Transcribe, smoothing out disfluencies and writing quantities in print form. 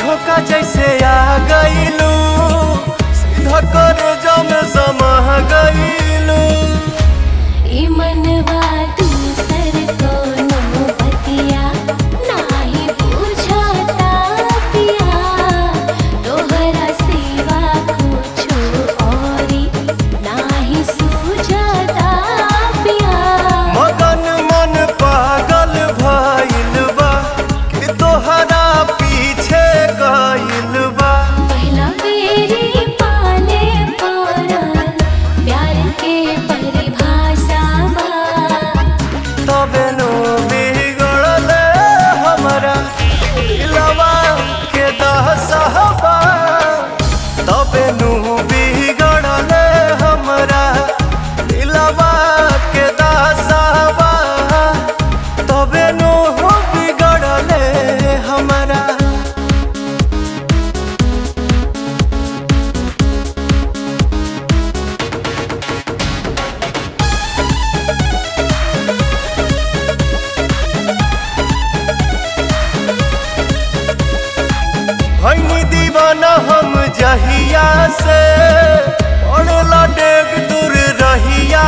झोंका जैसे आ गईलू, सीधा कर जम समा गईलू। ई मनवा दूसर कोनो बतिया नाही बुझाता पिया, तोहरा सिवा कुछो औरी नाही सूझाता पिया। मगन मन पागल भइल बा कि तोहरा पीछे गइल बा। पहला बेरी पाले पड़ल प्यार के परिभाषा बा, तबे नो बिगड़ल हमरा दिलवा के दहसबा। तबे नु बिगड़ल हमरा दिलवा के दहसबा। तबे नु बिगड़ल हमरा। भइनी दीवाना हम जहिया से, पड़ला डेग दूर रहिया